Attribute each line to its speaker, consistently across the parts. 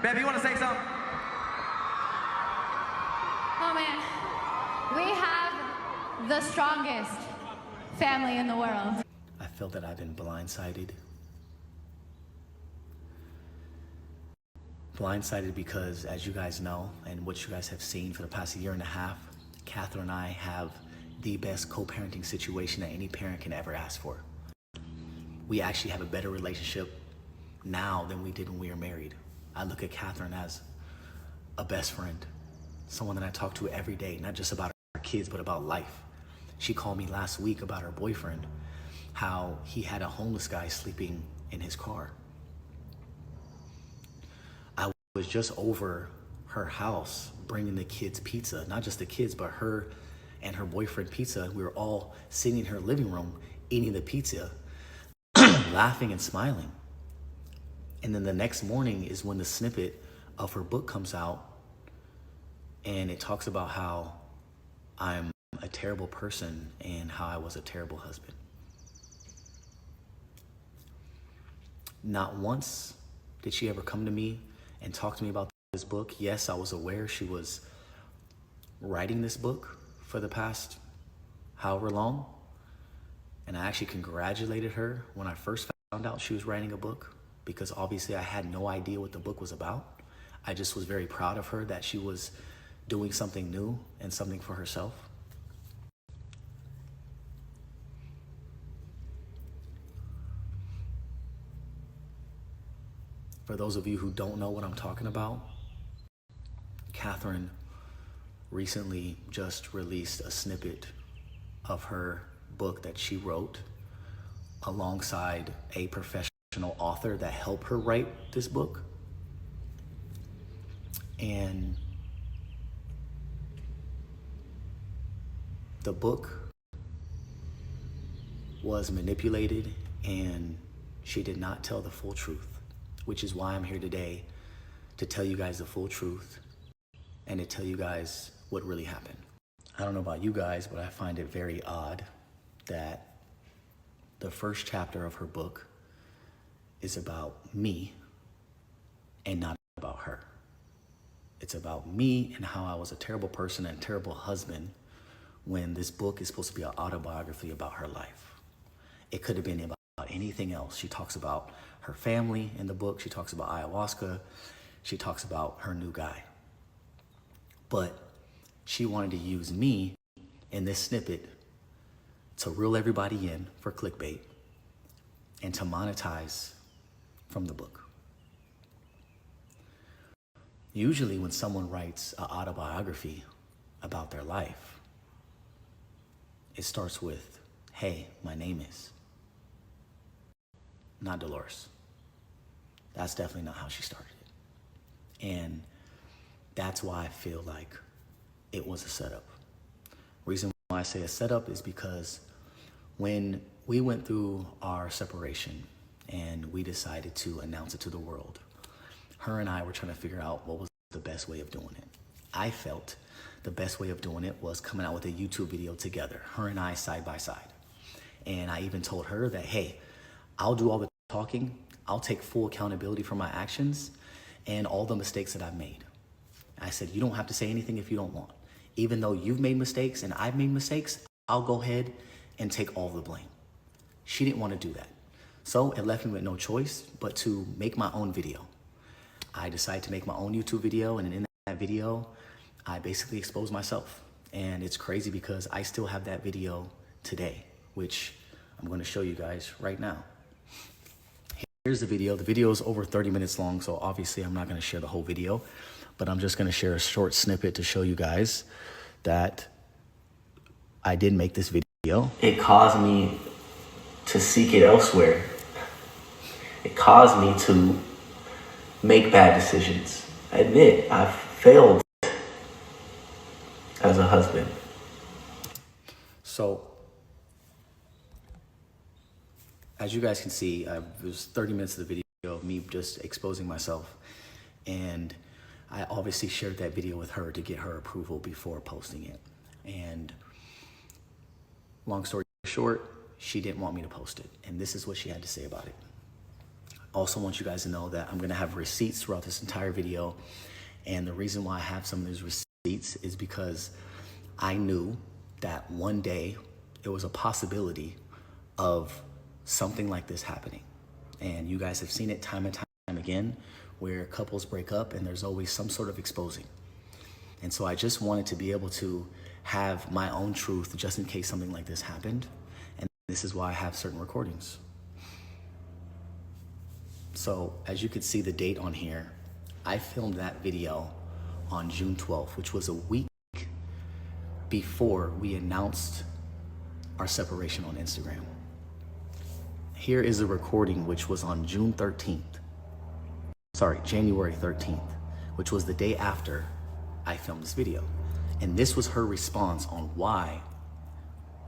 Speaker 1: Baby, you want to say something?
Speaker 2: Oh man, we have the strongest family in the world.
Speaker 3: I feel that I've been blindsided. Blindsided because, as you guys know, and what you guys have seen for the past year and a half, Catherine and I have the best co-parenting situation that any parent can ever ask for. We actually have a better relationship now than we did when we were married. I look at Catherine as a best friend, someone that I talk to every day, not just about our kids, but about life. She called me last week about her boyfriend, how he had a homeless guy sleeping in his car. I was just over her house bringing the kids pizza, not just the kids, but her and her boyfriend pizza. We were all sitting in her living room eating the pizza, laughing and smiling. And then the next morning is when the snippet of her book comes out, and it talks about how I'm a terrible person and how I was a terrible husband. Not once did she ever come to me and talk to me about this book. Yes, I was aware she was writing this book for the past however long. And I actually congratulated her when I first found out she was writing a book, because obviously I had no idea what the book was about. I just was very proud of her that she was doing something new and something for herself. For those of you who don't know what I'm talking about, Catherine recently just released a snippet of her book that she wrote alongside a professional author that helped her write this book. And the book was manipulated, and she did not tell the full truth, which is why I'm here today to tell you guys the full truth and to tell you guys what really happened. I don't know about you guys, but I find it very odd that the first chapter of her book is about me and not about her. It's about me and how I was a terrible person and a terrible husband, when this book is supposed to be an autobiography about her life. It could have been about anything else. She talks about her family in the book. She talks about ayahuasca. She talks about her new guy. But she wanted to use me in this snippet to reel everybody in for clickbait and to monetize from the book. Usually when someone writes an autobiography about their life, it starts with, hey, my name is. Not Dolores. That's definitely not how she started it. And that's why I feel like it was a setup. Reason why I say a setup is because when we went through our separation and we decided to announce it to the world, her and I were trying to figure out what was the best way of doing it. I felt the best way of doing it was coming out with a YouTube video together, her and I side by side. And I even told her that, hey, I'll do all the talking, I'll take full accountability for my actions and all the mistakes that I've made. I said, you don't have to say anything if you don't want. Even though you've made mistakes and I've made mistakes, I'll go ahead and take all the blame. She didn't want to do that. So it left me with no choice but to make my own video. I decided to make my own YouTube video, and in that video, I basically exposed myself. And it's crazy because I still have that video today, which I'm going to show you guys right now. Here's the video. The video is over 30 minutes long, so obviously I'm not going to share the whole video, but I'm just going to share a short snippet to show you guys that I did make this video. It caused me to seek it elsewhere. It caused me to make bad decisions. I admit, I've failed as a husband. So, as you guys can see, it was 30 minutes of the video of me just exposing myself. And I obviously shared that video with her to get her approval before posting it. And long story short, she didn't want me to post it. And this is what she had to say about it. Also want you guys to know that I'm gonna have receipts throughout this entire video. And the reason why I have some of these receipts is because I knew that one day there was a possibility of something like this happening. And you guys have seen it time and time again, where couples break up and there's always some sort of exposing. And so I just wanted to be able to have my own truth just in case something like this happened. And this is why I have certain recordings. So as you can see the date on here, I filmed that video on June 12th, which was a week before we announced our separation on Instagram. Here is a recording which was on January 13th, which was the day after I filmed this video. And this was her response on why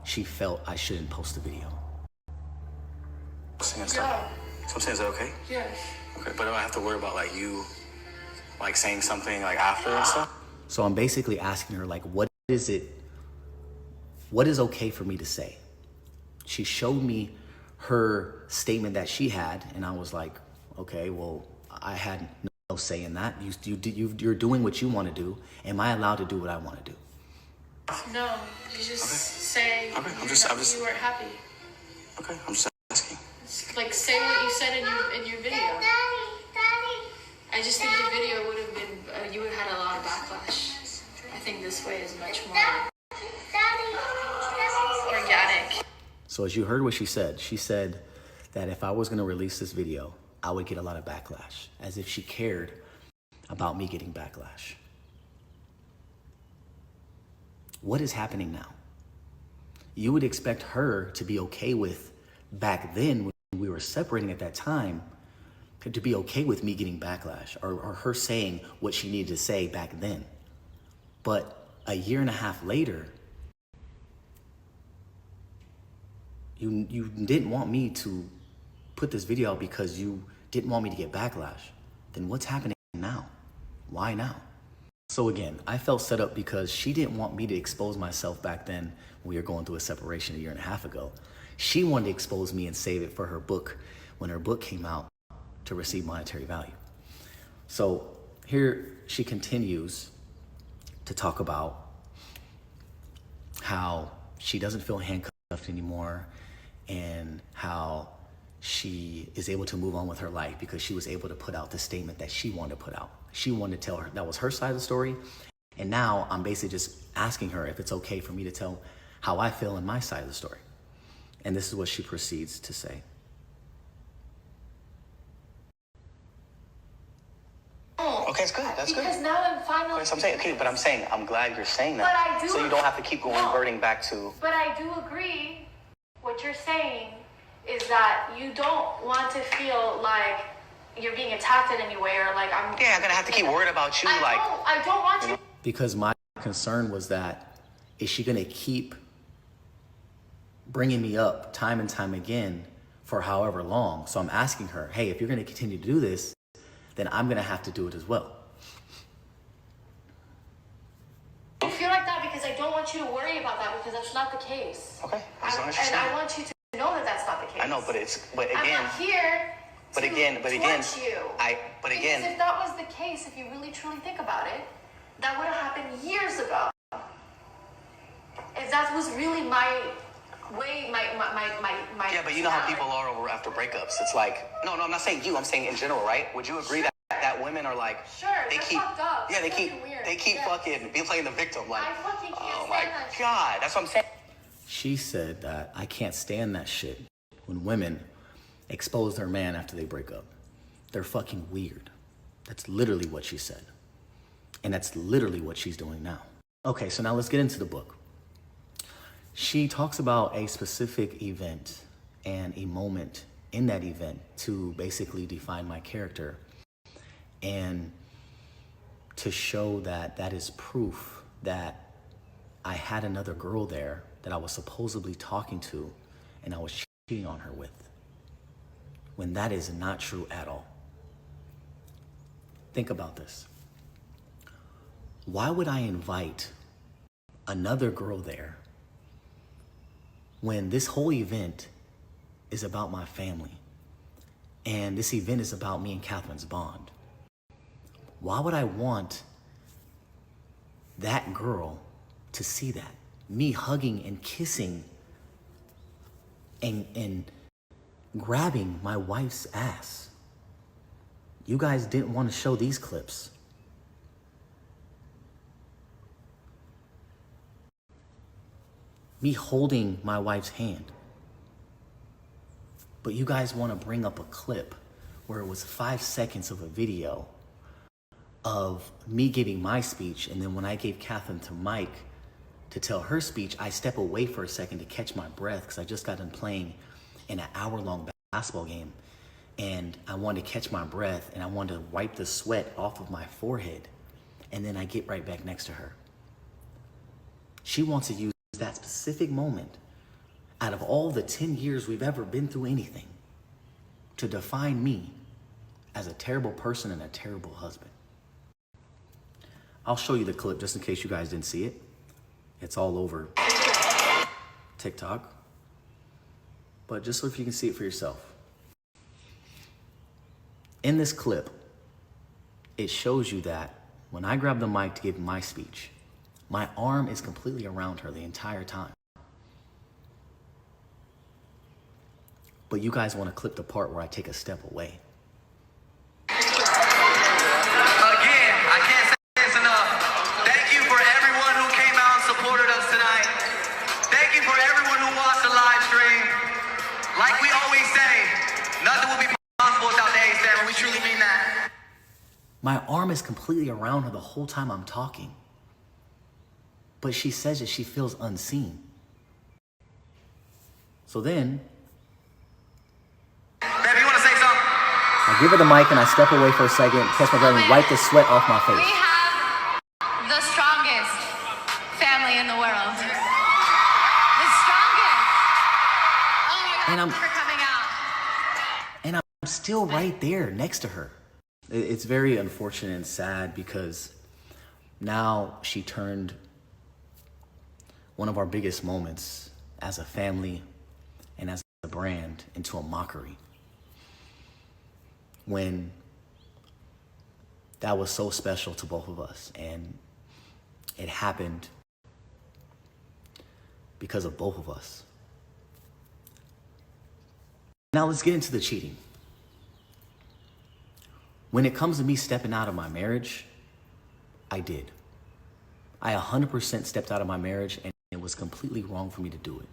Speaker 3: she felt I shouldn't post the video.
Speaker 1: So I'm saying, is that okay?
Speaker 4: Yes.
Speaker 1: Okay, but do I have to worry about like you like saying something like after and stuff?
Speaker 3: So I'm basically asking her, like, what is okay for me to say? She showed me her statement that she had, and I was like, okay, well, I had no say in that. You're doing what you want to do. Am I allowed to do what I want to do?
Speaker 4: No, you just say
Speaker 1: Okay,
Speaker 4: you weren't happy.
Speaker 1: Okay, I'm just asking.
Speaker 4: Like, say what you said in your video. I just think the video would have been, you would have had a lot of backlash. I think this way is much more organic.
Speaker 3: So as you heard what she said that if I was going to release this video, I would get a lot of backlash, as if she cared about me getting backlash. What is happening now? You would expect her to be okay with, back then when we were separating at that time, to be okay with me getting backlash or her saying what she needed to say back then. But a year and a half later, you didn't want me to put this video out because you didn't want me to get backlash. Then what's happening now? Why now? So again, I felt set up because she didn't want me to expose myself back then when we were going through a separation a year and a half ago. She wanted to expose me and save it for her book when her book came out to receive monetary value. So here she continues to talk about how she doesn't feel handcuffed anymore and how she is able to move on with her life because she was able to put out the statement that she wanted to put out. She wanted to tell her that was her side of the story. And now I'm basically just asking her if it's okay for me to tell how I feel in my side of the story. And this is what she proceeds to say.
Speaker 1: Okay, it's good. That's good.
Speaker 4: Because now I'm finally...
Speaker 1: So I'm saying, I'm glad you're saying that.
Speaker 4: But I do...
Speaker 1: So you don't have to keep reverting back to...
Speaker 4: But I do agree what you're saying is that you don't want to feel like you're being attacked in any way or like I'm...
Speaker 1: Yeah, I'm going to have to keep worried about you
Speaker 4: I don't want to...
Speaker 3: Because my concern was that, is she going to keep bringing me up time and time again for however long? So I'm asking her, hey, if you're going to continue to do this, then I'm going to have to do it as well.
Speaker 4: I feel like that because I don't want you to worry about that because that's not the case.
Speaker 1: Okay, as long as you're
Speaker 4: And
Speaker 1: saying.
Speaker 4: I want you to know that that's not the case.
Speaker 1: I know, but again...
Speaker 4: I'm not here
Speaker 1: But
Speaker 4: to
Speaker 1: again,
Speaker 4: thwart you. Because if that was the case, if you really truly think about it, that would have happened years ago. If that was really my way, my
Speaker 1: Yeah, but you know how people are over after breakups. It's like, no, I'm not saying you. I'm saying in general, right? Would you agree that women are like,
Speaker 4: sure,
Speaker 1: they
Speaker 4: they're
Speaker 1: keep,
Speaker 4: fucked up.
Speaker 1: yeah, they
Speaker 4: It's
Speaker 1: keep,
Speaker 4: fucking weird.
Speaker 1: they keep
Speaker 4: Yeah.
Speaker 1: fucking being playing the victim. Like,
Speaker 4: I fucking can't
Speaker 1: oh
Speaker 4: stand
Speaker 1: my
Speaker 4: that shit.
Speaker 1: God, that's what I'm saying.
Speaker 3: She said that I can't stand that shit when women expose their man after they break up. They're fucking weird. That's literally what she said. And that's literally what she's doing now. Okay, so now let's get into the book. She talks about a specific event and a moment in that event to basically define my character and to show that that is proof that I had another girl there that I was supposedly talking to and I was cheating on her with, when that is not true at all. Think about this. Why would I invite another girl there when this whole event is about my family And this event is about me and Catherine's bond. Why would I want that girl to see that? Me hugging and kissing and grabbing my wife's ass. You guys didn't want to show these clips. Me holding my wife's hand. But you guys want to bring up a clip where it was 5 seconds of a video of me giving my speech, and then when I gave Catherine to Mike to tell her speech, I step away for a second to catch my breath because I just got done playing in an hour-long basketball game, and I wanted to catch my breath, and I wanted to wipe the sweat off of my forehead, and then I get right back next to her. She wants to use that specific moment out of all the 10 years we've ever been through anything to define me as a terrible person and a terrible husband. I'll show you the clip just in case you guys didn't see it. It's all over TikTok. But just so if you can see it for yourself. In this clip, it shows you that when I grab the mic to give my speech, my arm is completely around her the entire time. But you guys want to clip the part where I take a step away.
Speaker 1: Like we always say, nothing will be possible without the ASAP, and we truly mean that.
Speaker 3: My arm is completely around her the whole time I'm talking. But she says that she feels unseen. So then,
Speaker 1: baby, you want to say something?
Speaker 3: I give her the mic and I step away for a second, catch my breath and wipe the sweat off my face.
Speaker 2: We have the strongest family in the world. The strongest. Oh my God,
Speaker 3: And I'm-
Speaker 2: for coming out.
Speaker 3: And I'm still right there next to her. It's very unfortunate and sad because now she turned one of our biggest moments as a family and as a brand into a mockery. When that was so special to both of us, and it happened because of both of us. Now let's get into the cheating. When it comes to me stepping out of my marriage, I did. I 100% stepped out of my marriage, and it was completely wrong for me to do it.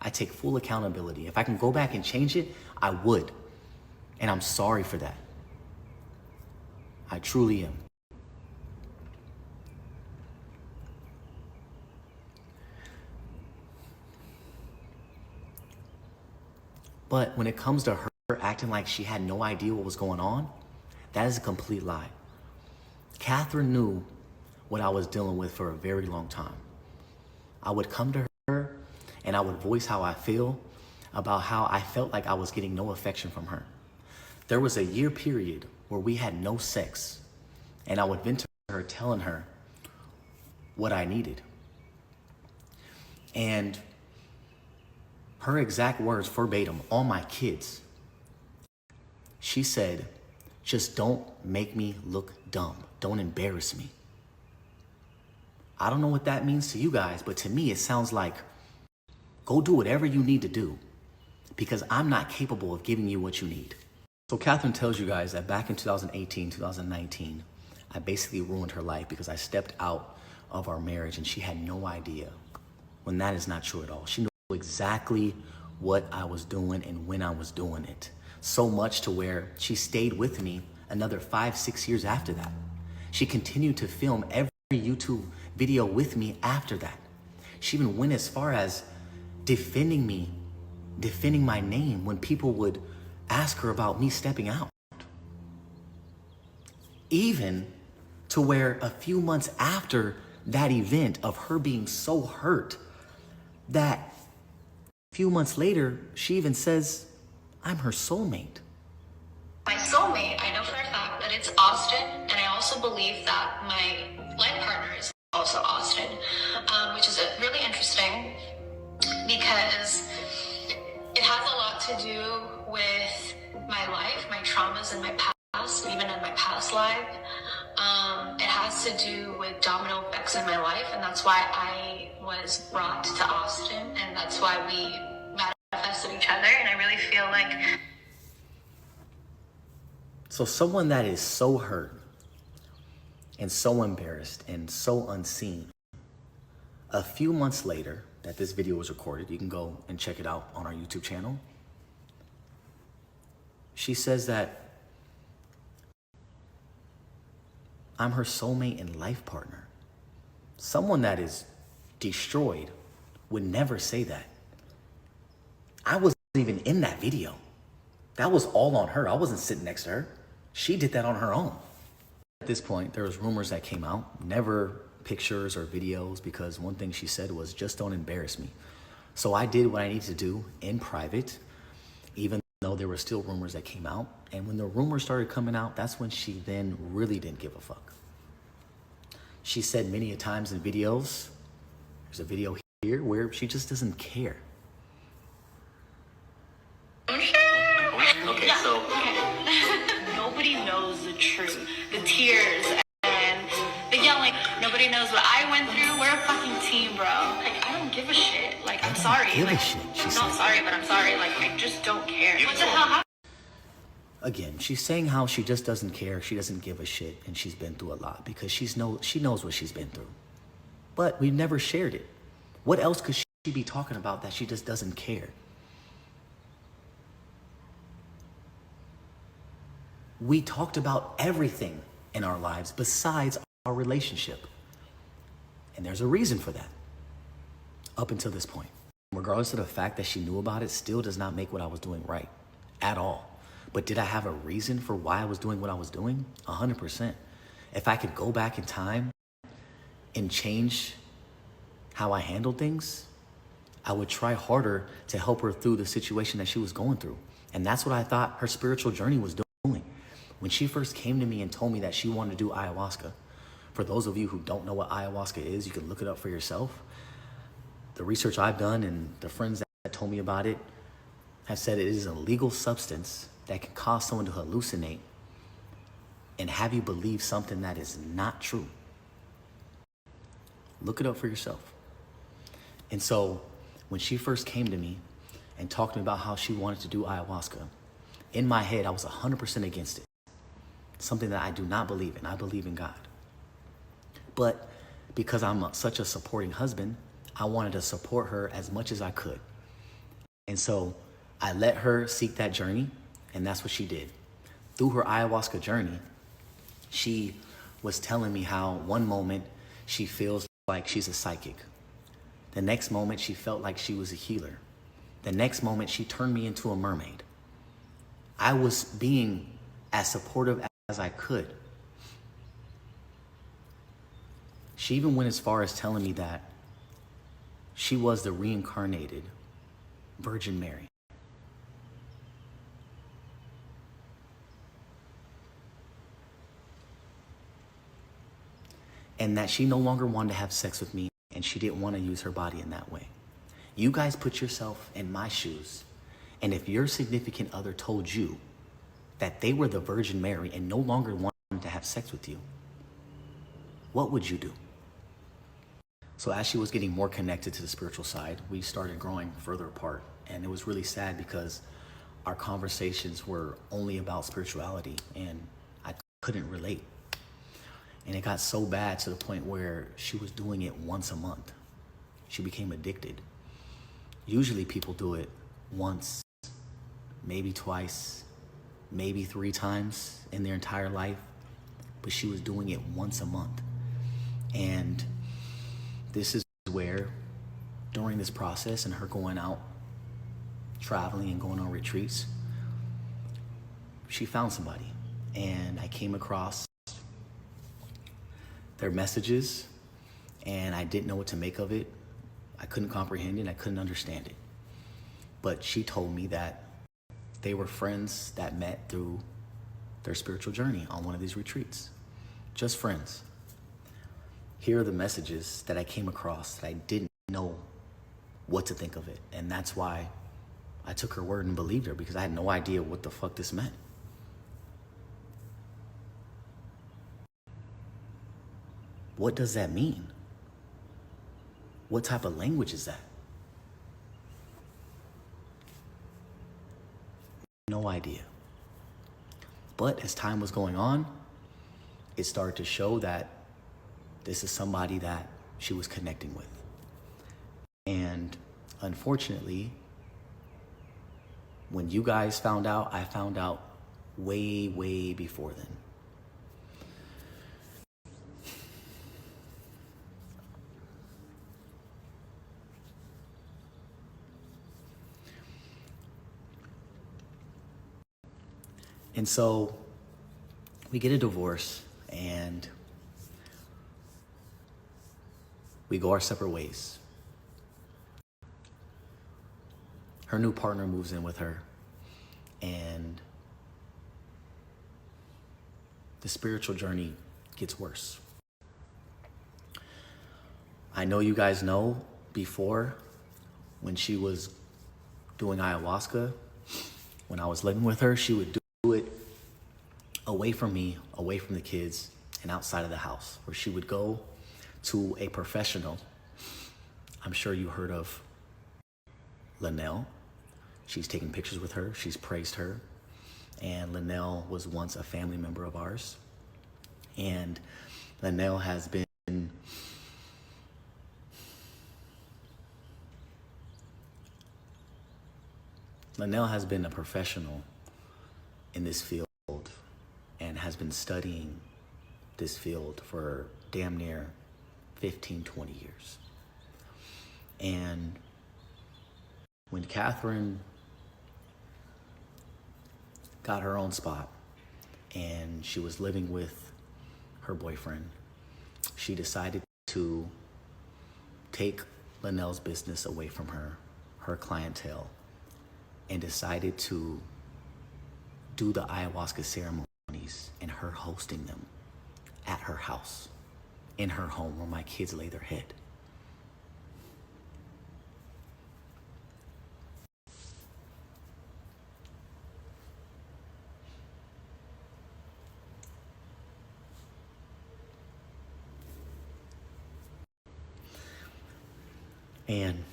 Speaker 3: I take full accountability. If I can go back and change it, I would. And I'm sorry for that. I truly am. But when it comes to her acting like she had no idea what was going on, that is a complete lie. Catherine knew what I was dealing with for a very long time. I would come to her and I would voice how I feel about how I felt like I was getting no affection from her. There was a year period where we had no sex, and I would vent to her telling her what I needed. And her exact words verbatim on my kids, she said, "Just don't make me look dumb. Don't embarrass me." I don't know what that means to you guys, but to me, it sounds like, go do whatever you need to do because I'm not capable of giving you what you need. So Catherine tells you guys that back in 2018, 2019, I basically ruined her life because I stepped out of our marriage and she had no idea, when that is not true at all. She knew exactly what I was doing and when I was doing it. So much to where she stayed with me another 5-6 years after that. She continued to film every YouTube video with me after that. She even went as far as defending me, defending my name when people would ask her about me stepping out. Even to where a few months after that event of her being so hurt, that a few months later, she even says, I'm her soulmate.
Speaker 4: My soulmate, I know for a fact that it's Austin, and I also believe that my life partner is also Austin, which is really interesting because it
Speaker 5: has a lot to do with my life, my traumas in my past, even in my past life. It has to do with domino effects in my life, and that's why I was brought to Austin, and that's why we manifested each other, and I really feel like...
Speaker 3: So someone that is so hurt and so embarrassed and so unseen, a few months later that this video was recorded, you can go and check it out on our YouTube channel, she says that I'm her soulmate and life partner. Someone that is destroyed would never say that. I wasn't even in that video. That was all on her. I wasn't sitting next to her. She did that on her own. At this point, there was rumors that came out, never pictures or videos, because one thing she said was, just don't embarrass me. So I did what I needed to do in private, even though there were still rumors that came out. And when the rumors started coming out, that's when she then really didn't give a fuck. She said many a times in videos, there's a video here where she just doesn't care.
Speaker 5: Okay, so nobody knows the truth. The tears and the yelling. Nobody knows what I went through. We're a fucking team, bro. Like, I don't give a shit. Like, I'm sorry.
Speaker 3: Give
Speaker 5: like,
Speaker 3: a shit.
Speaker 5: I'm not sorry, but I'm sorry. Like, I just don't care. What the hell happened?
Speaker 3: Again, she's saying how she just doesn't care, she doesn't give a shit, and she's been through a lot because she knows what she's been through. But we've never shared it. What else could she be talking about that she just doesn't care? We talked about everything in our lives besides our relationship. And there's a reason for that. Up until this point. Regardless of the fact that she knew about it, still does not make what I was doing right. At all. But did I have a reason for why I was doing what I was doing? 100%. If I could go back in time and change how I handled things, I would try harder to help her through the situation that she was going through. And that's what I thought her spiritual journey was doing. When she first came to me and told me that she wanted to do ayahuasca, for those of you who don't know what ayahuasca is, you can look it up for yourself. The research I've done and the friends that told me about it have said it is a legal substance that can cause someone to hallucinate and have you believe something that is not true. Look it up for yourself. And so when she first came to me and talked to me about how she wanted to do ayahuasca, in my head, I was 100% against it. Something that I do not believe in. I believe in God. But because I'm such a supporting husband, I wanted to support her as much as I could. And so I let her seek that journey. And that's what she did. Through her ayahuasca journey, she was telling me how one moment she feels like she's a psychic. The next moment she felt like she was a healer. The next moment she turned me into a mermaid. I was being as supportive as I could. She even went as far as telling me that she was the reincarnated Virgin Mary. And that she no longer wanted to have sex with me and she didn't want to use her body in that way. You guys put yourself in my shoes, and if your significant other told you that they were the Virgin Mary and no longer wanted to have sex with you, what would you do? So as she was getting more connected to the spiritual side, we started growing further apart. And it was really sad because our conversations were only about spirituality and I couldn't relate. And it got so bad to the point where she was doing it once a month. She became addicted. Usually people do it once, maybe twice, maybe 3 times in their entire life, but she was doing it once a month. And this is where, during this process and her going out, traveling and going on retreats, she found somebody. And I came across their messages and I didn't know what to make of it. I couldn't comprehend it, I couldn't understand it. But she told me that they were friends that met through their spiritual journey on one of these retreats. Just friends. Here are the messages that I came across that I didn't know what to think of it. And that's why I took her word and believed her because I had no idea what the fuck this meant. What does that mean? What type of language is that? No idea. But as time was going on, it started to show that this is somebody that she was connecting with. And unfortunately, when you guys found out, I found out way, way before then. And so we get a divorce and we go our separate ways. Her new partner moves in with her, and the spiritual journey gets worse. I know you guys know before, when she was doing ayahuasca, when I was living with her, she would do it away from me, away from the kids, and outside of the house, where she would go to a professional. I'm sure you heard of Linnell. She's taken pictures with her. She's praised her. And Linnell was once a family member of ours. And Linnell has been a professional in this field and has been studying this field for damn near 15, 20 years. And when Catherine got her own spot and she was living with her boyfriend, she decided to take Linnell's business away from her clientele, and decided to do the ayahuasca ceremonies and her hosting them at her house, in her home where my kids lay their head. And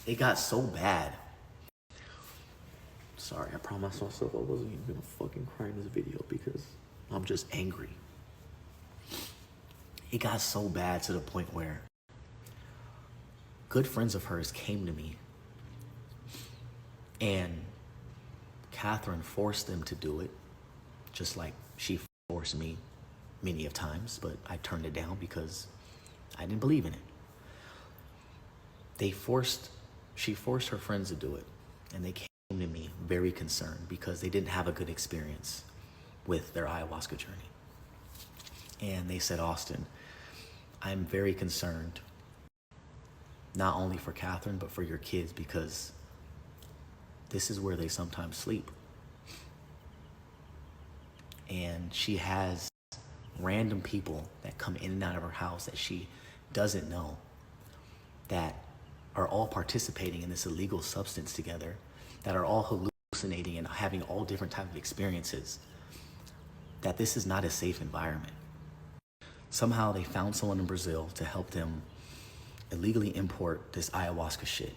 Speaker 3: it got so bad. Sorry, I promised myself I wasn't even gonna fucking cry in this video because I'm just angry. It got so bad to the point where good friends of hers came to me, and Catherine forced them to do it, just like she forced me many of times, but I turned it down because I didn't believe in it. She forced her friends to do it, and they came to me very concerned because they didn't have a good experience with their ayahuasca journey. And they said, Austin, I'm very concerned, not only for Catherine, but for your kids, because this is where they sometimes sleep. And she has random people that come in and out of her house that she doesn't know, that are all participating in this illegal substance together, that are all hallucinating and having all different types of experiences, that this is not a safe environment. Somehow they found someone in Brazil to help them illegally import this ayahuasca shit.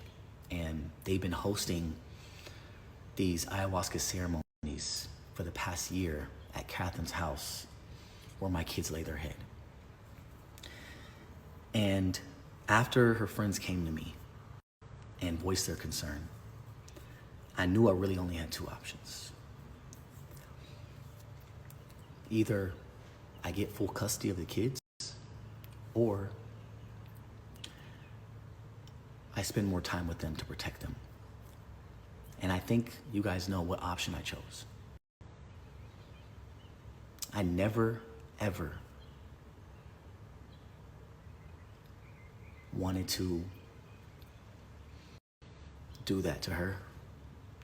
Speaker 3: And they've been hosting these ayahuasca ceremonies for the past year at Catherine's house, where my kids lay their head. And after her friends came to me and voiced their concern, I knew I really only had two options. Either I get full custody of the kids, or I spend more time with them to protect them. And I think you guys know what option I chose. I never, ever wanted to do that to her.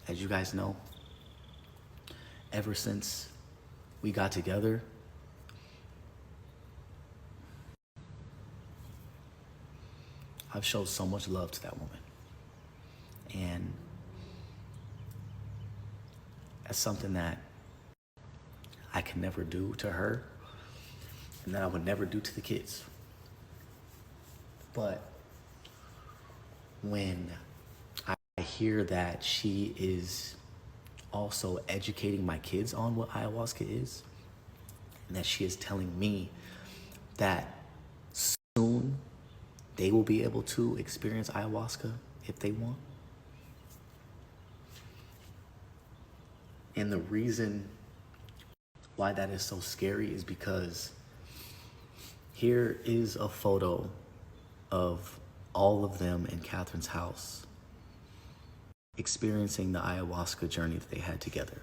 Speaker 3: As you guys know, ever since we got together, I've showed so much love to that woman. And that's something that I can never do to her and that I would never do to the kids. But when I hear that she is also educating my kids on what ayahuasca is, and that she is telling me that soon they will be able to experience ayahuasca if they want. And the reason why that is so scary is because here is a photo of all of them in Catherine's house experiencing the ayahuasca journey that they had together.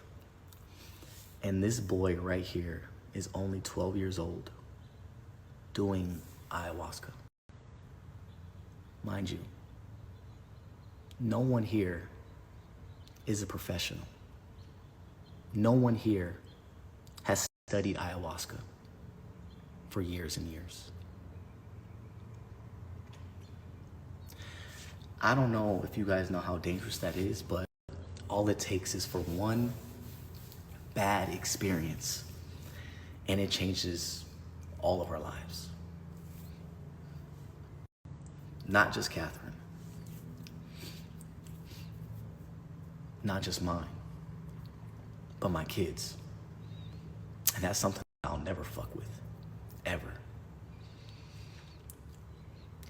Speaker 3: And this boy right here is only 12 years old doing ayahuasca. Mind you, no one here is a professional. No one here has studied ayahuasca for years and years. I don't know if you guys know how dangerous that is, but all it takes is for one bad experience and it changes all of our lives. Not just Catherine. Not just mine, but my kids. And that's something I'll never fuck with, ever.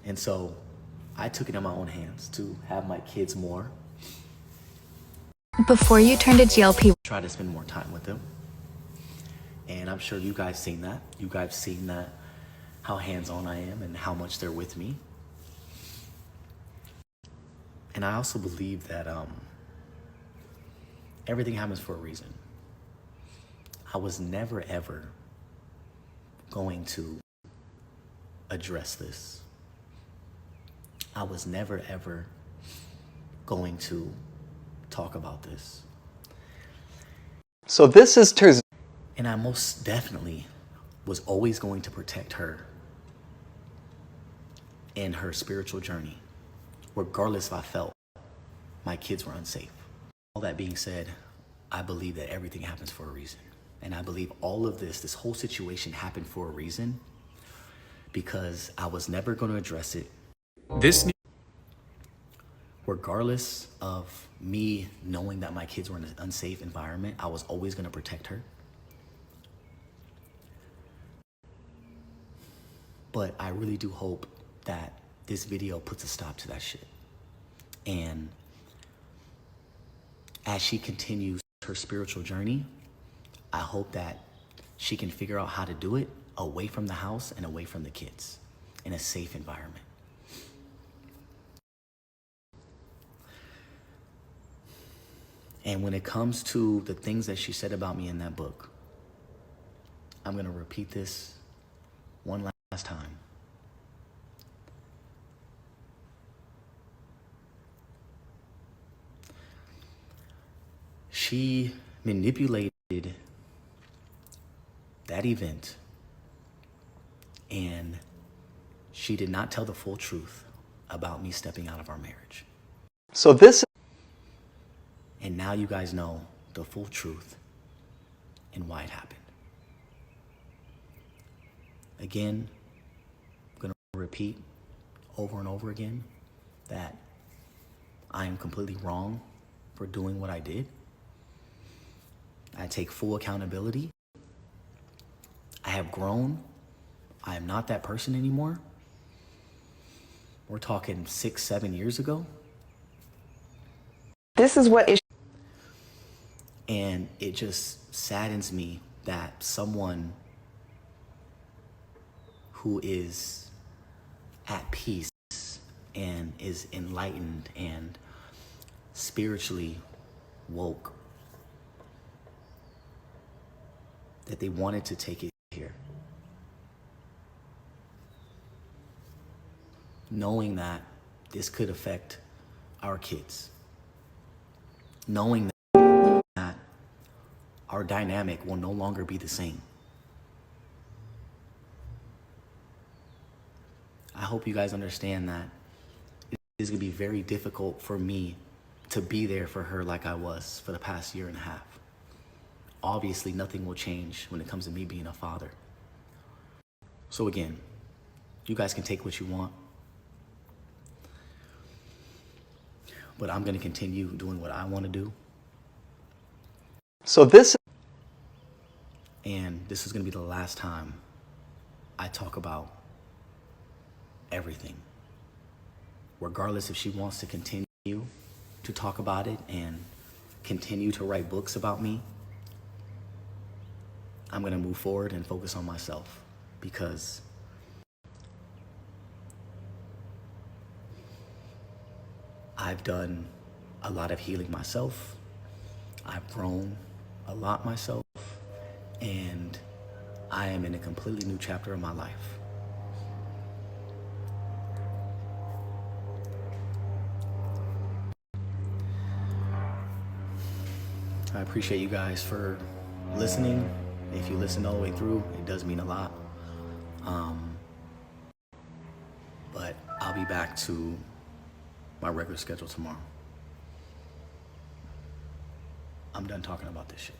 Speaker 3: And so I took it in my own hands to have my kids more.
Speaker 6: Before you turned to GLP,
Speaker 3: Try to spend more time with them. And I'm sure you guys seen that. You guys seen that, how hands-on I am and how much they're with me. And I also believe that everything happens for a reason. I was never ever going to address this. I was never ever going to talk about this.
Speaker 7: So this is Terz.
Speaker 3: And I most definitely was always going to protect her in her spiritual journey, regardless if I felt my kids were unsafe. All that being said, I believe that everything happens for a reason. And I believe all of this whole situation happened for a reason because I was never going to address it. Regardless of me knowing that my kids were in an unsafe environment, I was always going to protect her. But I really do hope that this video puts a stop to that shit. And as she continues her spiritual journey, I hope that she can figure out how to do it away from the house and away from the kids in a safe environment. And when it comes to the things that she said about me in that book, I'm going to repeat this one last time. She manipulated that event, and she did not tell the full truth about me stepping out of our marriage.
Speaker 7: So this.
Speaker 3: And now you guys know the full truth and why it happened. Again, I'm going to repeat over and over again that I am completely wrong for doing what I did. I take full accountability. I have grown. I am not that person anymore. We're talking 6-7 years ago.
Speaker 7: This is what is.
Speaker 3: And it just saddens me that someone who is at peace and is enlightened and spiritually woke, that they wanted to take it here. Knowing that this could affect our kids. Knowing that our dynamic will no longer be the same. I hope you guys understand that it's gonna be very difficult for me to be there for her like I was for the past year and a half. Obviously, nothing will change when it comes to me being a father. So again, you guys can take what you want, but I'm gonna continue doing what I wanna do.
Speaker 7: So this,
Speaker 3: And this is gonna be the last time I talk about everything. Regardless if she wants to continue to talk about it and continue to write books about me, I'm gonna move forward and focus on myself, because I've done a lot of healing myself. I've grown a lot myself, and I am in a completely new chapter of my life. I appreciate you guys for listening. If you listened all the way through, it does mean a lot. But I'll be back to my regular schedule tomorrow. I'm done talking about this shit.